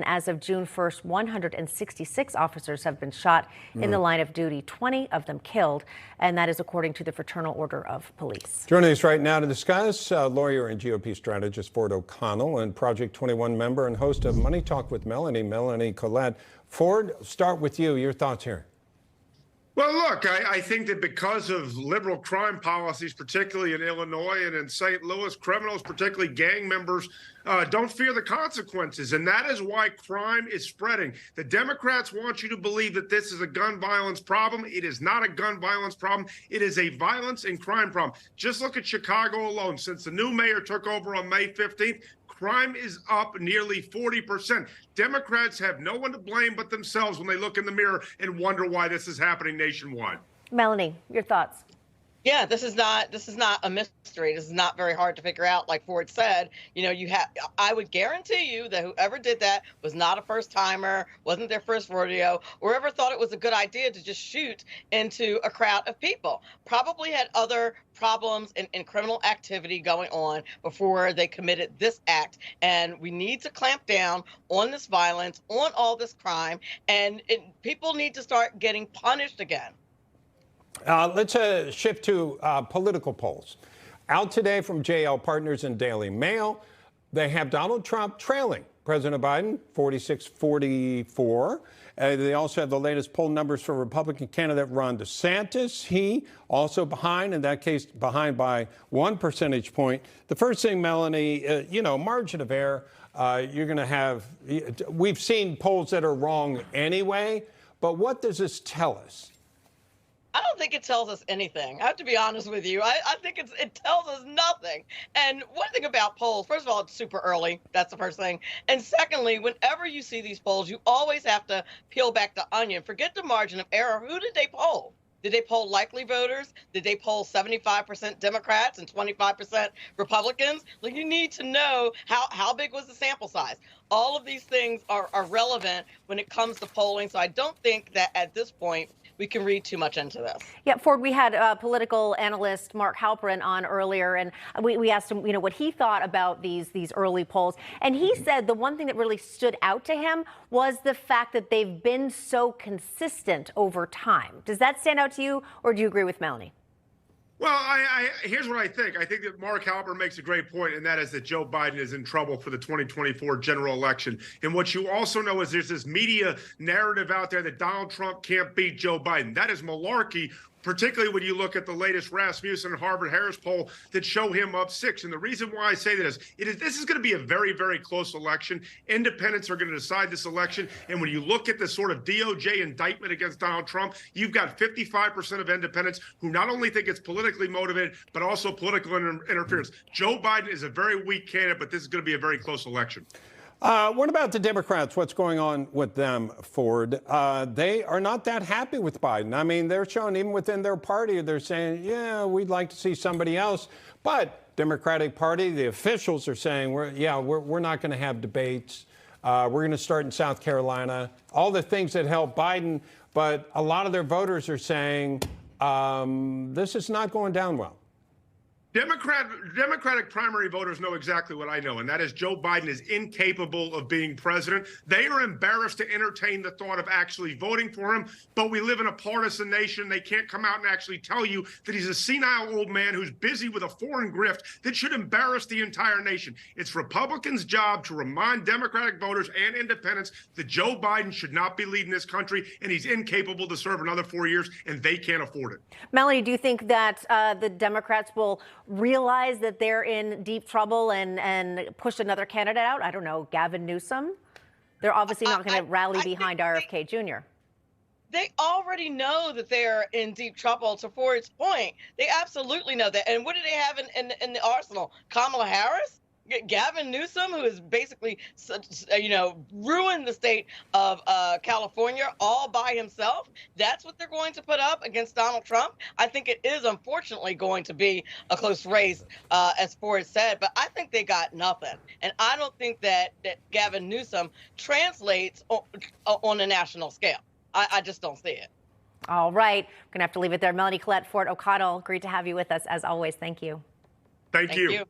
As of June 1st, 166 officers have been shot in the line of duty, 20 of them killed, and that is according to the Fraternal Order of Police. Joining us right now to discuss, lawyer and GOP strategist Ford O'Connell and Project 21 member and host of Money Talk with Melanie, Melanie Collette. Ford, start with you. Your thoughts here. Well, look, I think that because of liberal crime policies, particularly in Illinois and in St. Louis, criminals, particularly gang members, don't fear the consequences. And that is why crime is spreading. The Democrats want you to believe that this is a gun violence problem. It is not a gun violence problem. It is a violence and crime problem. Just look at Chicago alone. Since the new mayor took over on May 15th, crime is up nearly 40%. Democrats have no one to blame but themselves when they look in the mirror and wonder why this is happening nationwide. Melanie, your thoughts? Yeah, this is not a mystery. This is not very hard to figure out. Like Ford said, I would guarantee you that whoever did that was not a first timer, wasn't their first rodeo, or ever thought it was a good idea to just shoot into a crowd of people. Probably had other problems and criminal activity going on before they committed this act. And we need to clamp down on this violence, on all this crime, and people need to start getting punished again. Let's shift to political polls. Out today from JL Partners and Daily Mail, they have Donald Trump trailing President Biden, 46-44. They also have the latest poll numbers for Republican candidate Ron DeSantis. He also behind, in that case, behind by 1 percentage point. The first thing, Melanie, margin of error, you're going to have, we've seen polls that are wrong anyway, but what does this tell us? I don't think it tells us anything. I have to be honest with you. I think it tells us nothing. And one thing about polls, first of all, it's super early. That's the first thing. And secondly, whenever you see these polls, you always have to peel back the onion. Forget the margin of error. Who did they poll? Did they poll likely voters? Did they poll 75% Democrats and 25% Republicans? Like, you need to know how big was the sample size. All of these things are relevant when it comes to polling. So I don't think that at this point we can read too much into this. Yeah, Ford, we had political analyst Mark Halperin on earlier, and we asked him, what he thought about these early polls. And he said the one thing that really stood out to him was the fact that they've been so consistent over time. Does that stand out to you, or do you agree with Melanie? Well, here's what I think. I think that Mark Halperin makes a great point, and that is that Joe Biden is in trouble for the 2024 general election. And what you also know is there's this media narrative out there that Donald Trump can't beat Joe Biden. That is malarkey, particularly when you look at the latest Rasmussen and Harvard-Harris poll that show him up 6. And the reason why I say that is, this is going to be a very, very close election. Independents are going to decide this election. And when you look at the sort of DOJ indictment against Donald Trump, you've got 55% of independents who not only think it's politically motivated, but also political interference. Joe Biden is a very weak candidate, but this is going to be a very close election. What about the Democrats? What's going on with them, Ford? They are not that happy with Biden. I mean, they're showing, even within their party, they're saying, yeah, we'd like to see somebody else. But Democratic Party, the officials are saying, we're not going to have debates. We're going to start in South Carolina. All the things that help Biden. But a lot of their voters are saying this is not going down well. Democratic primary voters know exactly what I know, and that is Joe Biden is incapable of being president. They are embarrassed to entertain the thought of actually voting for him, but we live in a partisan nation. They can't come out and actually tell you that he's a senile old man who's busy with a foreign grift that should embarrass the entire nation. It's Republicans' job to remind Democratic voters and independents that Joe Biden should not be leading this country, and he's incapable to serve another 4 years, and they can't afford it. Melanie, do you think that the Democrats will realize that they're in deep trouble and push another candidate out? I don't know, Gavin Newsom? They're obviously not going to rally behind RFK Jr. They already know that they're in deep trouble, to Ford's point. They absolutely know that. And what do they have in the arsenal? Kamala Harris? Gavin Newsom, who has basically, ruined the state of California all by himself. That's what they're going to put up against Donald Trump. I think it is unfortunately going to be a close race, as Ford said, but I think they got nothing. And I don't think that Gavin Newsom translates on a national scale. I just don't see it. All right. We're going to have to leave it there. Melanie, Collette, Ford O'Connell, great to have you with us as always. Thank you. Thank you.